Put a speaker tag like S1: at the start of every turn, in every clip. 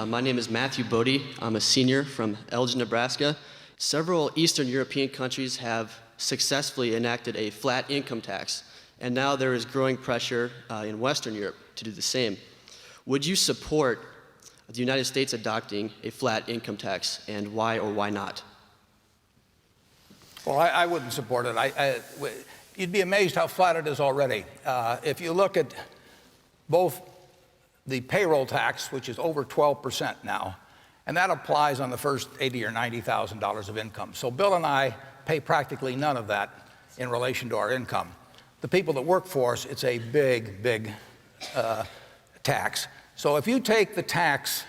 S1: My name is Matthew Bodie. I'm a senior from Elgin, Nebraska. Several Eastern European countries have successfully enacted a flat income tax, and now there is growing pressure in Western Europe to do the same. Would you support the United States adopting a flat income tax, and why or why not?
S2: Well, I wouldn't support it. You'd be amazed how flat it is already. If you look at both the payroll tax, which is over 12% now, and that applies on the first $80,000 or $90,000 of income. So Bill and I pay practically none of that in relation to our income. The people that work for us, it's a big, big tax. So if you take the tax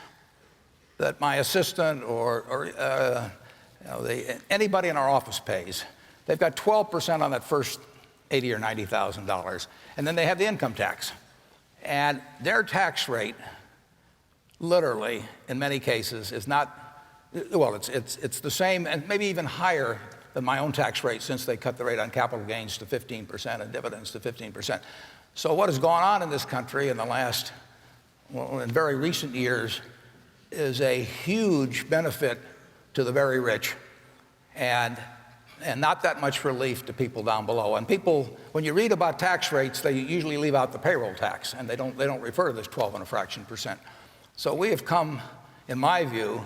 S2: that my assistant or anybody in our office pays, they've got 12% on that first $80,000 or $90,000, and then they have the income tax. And their tax rate, literally, in many cases, is not, well, it's the same and maybe even higher than my own tax rate, since they cut the rate on capital gains to 15% and dividends to 15%. So what has gone on in this country in the last, well, in very recent years, is a huge benefit to the very rich, and not that much relief to people down below. And people, when you read about tax rates, they usually leave out the payroll tax, and they don't refer to this 12 and a fraction percent. So we have come, in my view,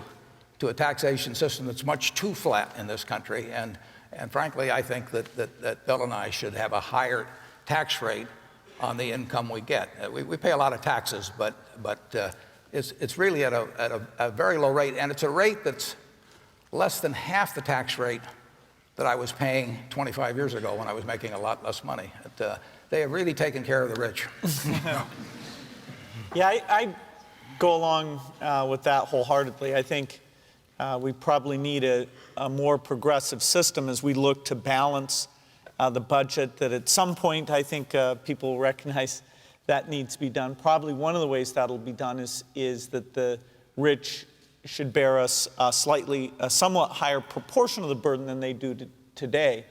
S2: to a taxation system that's much too flat in this country, and frankly, I think that Bill and I should have a higher tax rate on the income we get. We pay a lot of taxes, but it's really at a very low rate, and it's a rate that's less than half the tax rate that I was paying 25 years ago when I was making a lot less money. They have really taken care of the rich.
S3: Yeah, I go along with that wholeheartedly. I think we probably need a more progressive system as we look to balance the budget, that at some point I think people recognize that needs to be done. Probably one of the ways that'll be done is that the rich should bear a somewhat higher proportion of the burden than they do today.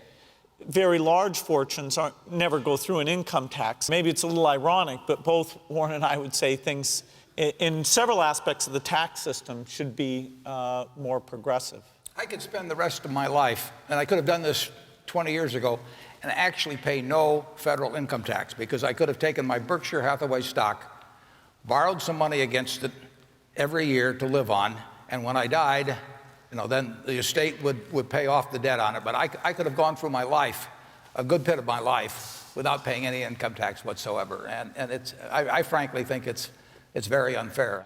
S3: Very large fortunes never go through an income tax. Maybe it's a little ironic, but both Warren and I would say things in several aspects of the tax system should be more progressive.
S2: I could spend the rest of my life, and I could have done this 20 years ago, and actually pay no federal income tax, because I could have taken my Berkshire Hathaway stock, borrowed some money against it every year to live on, and when I died, then the estate would pay off the debt on it. But I could have gone through my life, a good bit of my life, without paying any income tax whatsoever. And I frankly think it's very unfair.